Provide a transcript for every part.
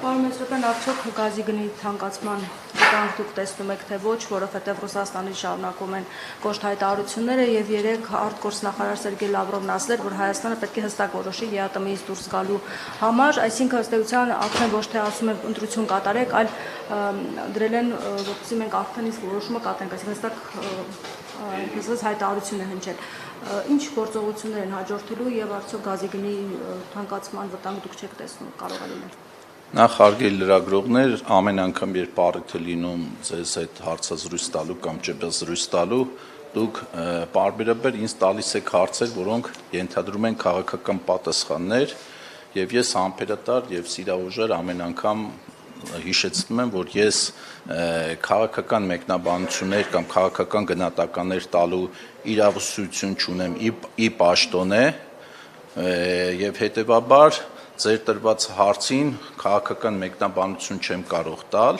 Պարոն Մեսրոպյան, արդյոք գազի գնի թանկացման վտանգ դուք տեսնում եք, թե ոչ, որովհետև Ռուսաստանից շարունակում են կոշտ հայտարարությունները եւ երեք արտգործնախարար Սերգեյ Լավրովն ասել, որ Հայաստանը պետք է հստակ որոշի ԵԱՏՄ-ից դուրս գալու համար, այսինքն ըստ էության արդեն ոչ թե ասում են ընտրություն կատարեք, այլ դրել են, որպեսզի մենք արդեն իսկ որոշումը կատարենք, այսինքն հստակ հայտարարություն է հնչել։ Ինչ գործողություններ են հաջորդելու եւ արդյոք գազի գնի թանկացման վտանգ դուք չեք տեսնում, կարող է լինել։ Նախ հարգելի լրագրողներ, ամեն անգամ երբ առիթ է լինում ձեզ հետ հարցազրույց տալու կամ ճեպազրույց տալու, դուք պարբերաբար ինձ տալիս եք հարցեր, որոնք ենթադրում են քաղաքական պատասխաններ, եւ ես համբերատար եւ սիրահուժար ամեն անգամ հիշեցնում եմ, որ ես քաղաքական մեկնաբանություններ կամ քաղաքական գնահատականներ տալու իրավասություն չունեմ ի պաշտոնե եւ հետեւաբար ձեր տրված հարցին քաղաքական մեկնաբանություն չեմ կարող տալ,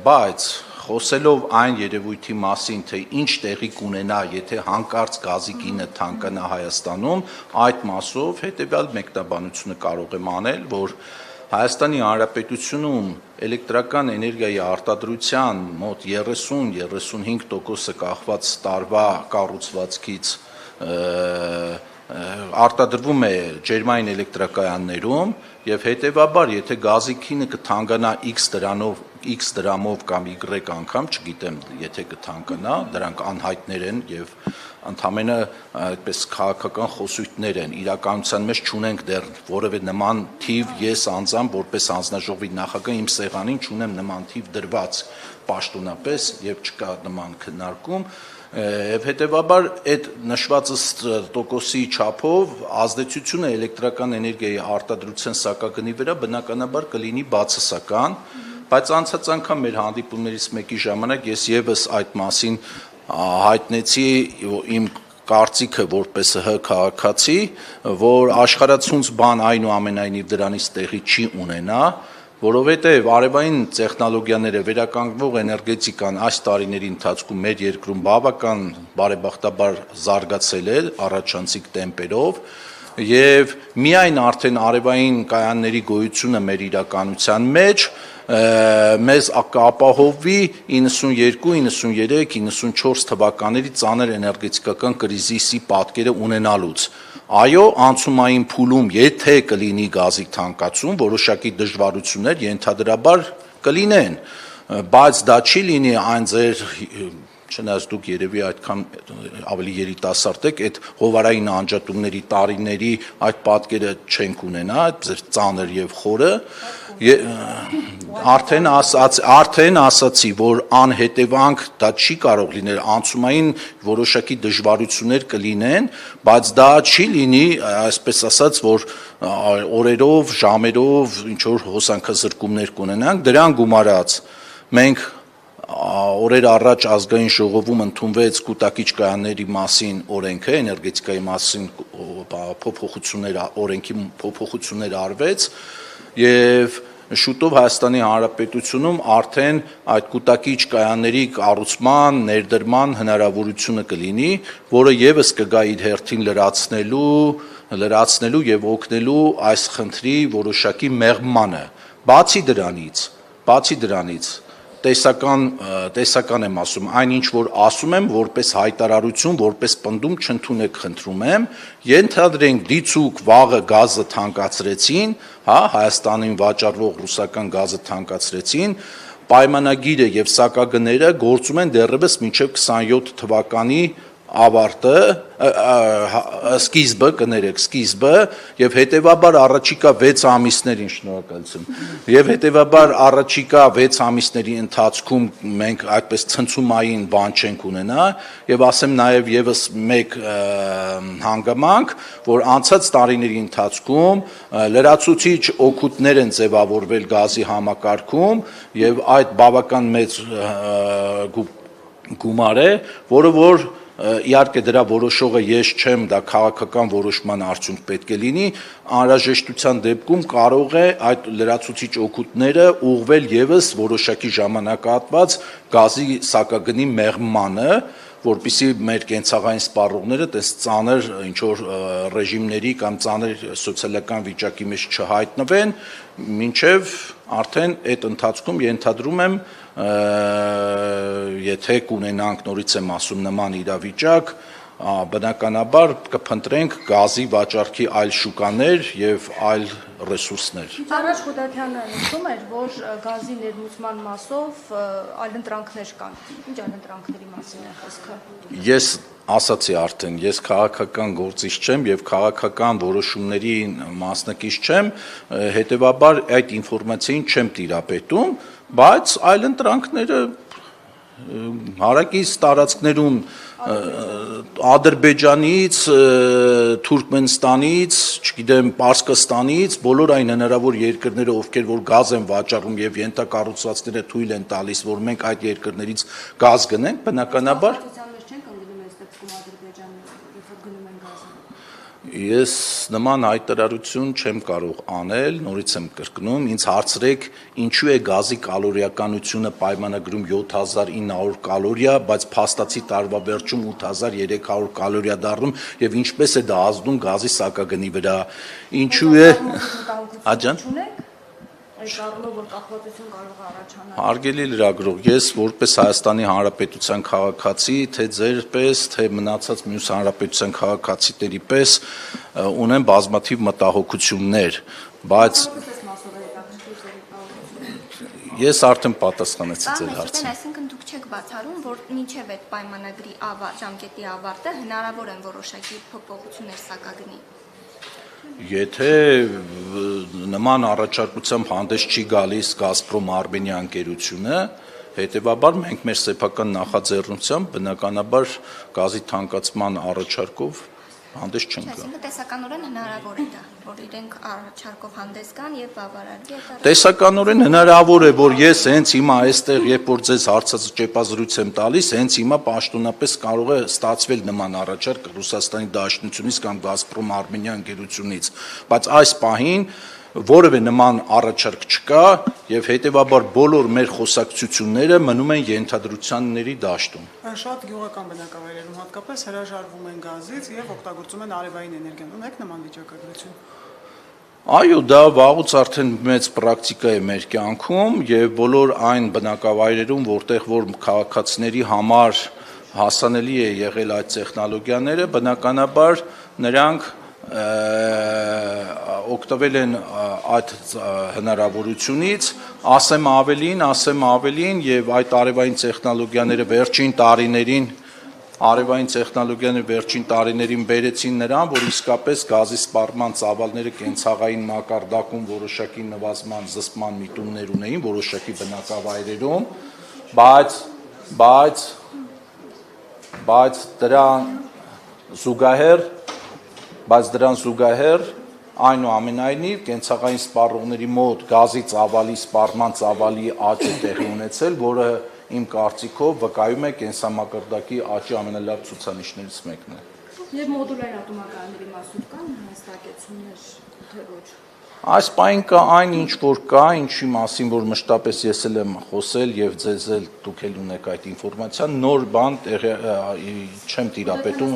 բայց խոսելով այն երևույթի մասին, թե ինչ տեղի կունենա, եթե հանկարծ գազի գինը թանկանա Հայաստանում, այդ մասով հետեւյալ մեկնաբանությունը կարող եմ անել, որ Հայաստանի Հանրապետությունում էլեկտրական էներգիայի արտադրության մոտ 30-35% կախված տարվա կառուցվածքից արտադրվում է ջերմային էլեկտրակայաններում եւ հետեւաբար եթե գազի գինը կթանկանա X դրամով կամ Y անգամ, չգիտեմ, եթե կթանկանա, դրանք անհայտներ են եւ ընդամենը այդպես քաղաքական խոսույթներ են, իրականության մեջ չունենք դեռ որևէ նման թիվ, ես անձամբ որպես հանձնաժողովի նախագահ իմ սեղանին չունեմ նման թիվ դրված պաշտոնապես եւ չկա նման քննարկում եւ հետեւաբար այդ նշված տոկոսի չափով ազդեցությունը էլեկտրական էներգիայի արտադրության սակագնի վրա բնականաբար կլինի բացասական, բայց անցած անգամ մեր հանդիպումներից մեկի ժամանակ ես եւս այդ մասին հայտնեցի իմ կարծիքը որպես ՀՀ քաղաքացի, որ աշխարհացունց բան այնուամենայնիվ դրանից տեղի չի ունենա, որովհետև արևային տեխնոլոգիաները վերականգնվող էներգետիկան այս տարիների ընթացքում մեր երկրում բավական բարեբախտաբար զարգացել է առաջանցիկ տեմպերով եւ միայն արդեն արևային կայանների գոյությունը մեր իրականության մեջ մեզ կապահովի 92, 93, 94 թվականների ծանր էներգետիկական կրիզիսի պատկերը ունենալուց։ Այո, անցումային փուլում եթե կլինի գազի թանկացում, որոշակի դժվարություններ ենթադրաբար կլինեն, բայց դա չի լինի այն ձեր չնայած դուք երևի այդքան ավելի երիտասարդ եք, այդ հովարային անջատումների տարիների այդ պատկերը չենք ունենա, այդ ձեր ծանր եւ խորը արդեն ասացի, որ անհետևանք դա չի կարող լինել, անցումային որոշակի դժվարություններ կլինեն, բայց դա չի լինի, այսպես ասած, որ օրերով, ժամերով ինչ որ հոսանքազրկումներ կունենանք, դրան գումարած մենք օրեր առաջ ազգային ժողովում ընդունվեց կուտակիչ կայանների մասին օրենքը, էներգետիկայի մասին օրենքի փոփոխություններ արվեց եւ շուտով Հայաստանի Հանրապետությունում արդեն այդ կուտակիչ կայանների կառուցման, ներդրման հնարավորությունը կլինի, որը եւս կգա իր հերթին լրացնելու եւ օգնելու այս խնդրի որոշակի մեղմանը։ Բացի դրանից տեսական եմ ասում, այնինչ որ ասում եմ որպես հայտարարություն, որպես պնդում չընդունեք, խնդրում եմ, ենթադրենք դիցուք վաղը գազը թանկացրեցին, Հայաստանին վաճառվող ռուսական գազը թանկացրեցին, պայմանագիրը եւ սակագները գործում են դեռևս մինչեւ 27 թվականի ավարտը, սկիզբը եւ հետեւաբար առաջիկա 6 ամիսներին շնորհակալություն եւ հետեւաբար առաջիկա 6 ամիսների ընթացքում մենք այդպես ցնցումային բան չենք ունենա եւ ասեմ նաեւ եւս մեկ հանգամանք, որ անցած տարիների ընթացքում լրացուցիչ օգուտներ են ձևավորվել գազի համակարգում եւ այդ բավական մեծ գումար է, որը որ իհարկե դրա որոշողը ես չեմ, դա քաղաքական որոշման արդյունք պետք է լինի, անհրաժեշտության դեպքում կարող է այդ լրացուցիչ օգուտները ուղղվել եւս որոշակի ժամանակահատված գազի սակագնի մեղմանը, որպեսզի մեր կենցաղային սպառողները տես ծանր ինչ որ ռեժիմների կամ ծանր սոցիալական վիճակի մեջ չհայտնվեն, մինչև արդեն այդ ընթացքում ենթադրում եմ, եթե կունենանք նորից եմ ասում նման իրավիճակ, բնականաբար կփնտրենք գազի վաճառքի այլ շուկաներ եւ այլ ռեսուրսներ։ Առաջ Խուդակյանը նշում էր, որ գազի ներմուծման մասով այլընտրանքներ կան։ Ինչ այլընտրանքների մասին է խոսքը։ Ես ասացի արդեն, ես քաղաքական գործիչ չեմ եւ քաղաքական որոշումների մասնակից չեմ, հետեւաբար այդ ինֆորմացիային չեմ տիրապետում, բայց այլընտրանքները հարակից տարածքներում Ադրբեջանից, Թուրքմենստանից, չգիտեմ, Պարսկստանից, բոլոր այն հնարավոր երկրները, ովքեր որ գազ են վաճառում եւ ենթակառուցվածքները թույլ են տալիս, որ մենք այդ երկրներից գազ գնենք, բնականաբար Ես նման հայտարարություն չեմ կարող անել, նորից եմ կրկնում, ինձ հարցրեք, ինչու է գազի կալորիականությունը պայմանագրում 7900 կալորիա, բայց փաստացի տարվա վերջում 8300 կալորիա դառնում եւ ինչպես է դա ազդում գազի սակագնի վրա։ Ինչու է Աջան Այս առումով որ կախվածություն կարող է առաջանալ։ Հարգելի լրագրող, ես որպես Հայաստանի Հանրապետության քաղաքացի, թե ձեր պես, թե մնացած մյուս հանրապետության քաղաքացիների պես ունեմ բազմաթիվ մտահոգություններ, բայց ես արդեն պատասխանեցի ձեր հարցին։ Այսինքն դուք չեք բացառում, որ մինչև այդ պայմանագրի ժամկետի ավարտը հնարավոր են որոշակի փոփոխություններ սակագնի։ Եթե նման առաջարկությամբ հանդես չի գալիս Գազպրոմ Արմենիա ընկերությունը, հետևաբար մենք մեր սեփական նախաձեռնությամբ բնականաբար գազի թանկացման առաջարկով հանդես չենք գա։ Այսինքն տեսականորեն հնարավոր է դա, որ իրենք առաջարկով հանդես գան եւ բավարարվի այդ Տեսականորեն հնարավոր է, որ ես հենց հիմա այստեղ, երբ որ ձեզ հարցած ճեպազրույց եմ տալիս, հենց հիմա պաշտոնապես կարող է ստացվել նման առաջարկ Ռուսաստանի Դաշնությունից կամ Գազպրոմ Արմենիա ընկերությունից, բայց այս պահին որևէ նման առաջարկ չկա եւ հետեւաբար բոլոր մեր խոսակցությունները մնում են ենթադրությունների դաշտում։ Շատ գյուղական բնակավայրերում հատկապես հրաժարվում են գազից եւ օգտագործում են արևային էներգիան։ Ունեք նման վիճակագրություն։ Այո, դա վաղուց արդեն մեծ պրակտիկա է մեր կյանքում եւ բոլոր այն բնակավայրերում, որտեղ որ քաղաքացիների համար հասանելի է եղել այդ տեխնոլոգիաները, բնականաբար նրանք օգտվել են այդ հնարավորությունից, ասեմ ավելին եւ այդ արևային տեխնոլոգիաները վերջին տարիներին բերեցին նրան, որ իսկապես գազի սպառման ծավալները կենցաղային մակարդակում որոշակի նվազման զսպման միտումներ ունեին որոշակի բնակավայրերում, բայց դրան զուգահեռ այնուամենայնիվ կենցաղային սպառողների մոտ գազի ծավալի սպառման ծավալի աճ է տեղի ունեցել, որը իմ կարծիքով վկայում է կենսամակարդակի աճի ամենալավ ցուցանիշներից մեկն է։ Եվ մոդուլային ատոմակայանների մասում կան հստակեցումներ, թե ոչ։ Այս պահին կա այն ինչ որ կա, ինչի մասին որ մշտապես ես էլ եմ խոսել եւ ձեզ էլ դուք էլ ունեք այդ ինֆորմացիան, նոր բան չեմ տիրապետում։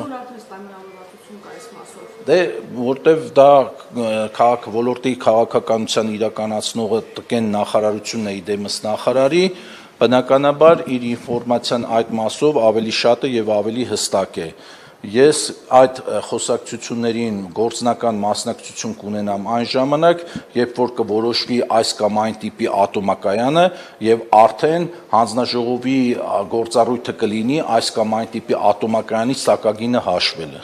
Դե որտեվ դա ոլորտի քաղաքականության իրականացնողը ՏԿ-ն նախարարությունն է իդեմս նախարարի, բնականաբար իր ինֆորմացիան այդ մասով ավելի շատ է եւ ավելի հստակ է։ Ես այդ խոսակցություններին գործնական մասնակցություն կունենամ այն ժամանակ, երբ որ կորոշվի այս կամ այն տիպի ատոմակայանը եւ արդեն հանձնաժողովի գործառույթը կլինի այս կամ այն տիպի ատոմակայանի սակագինը հաշվելը։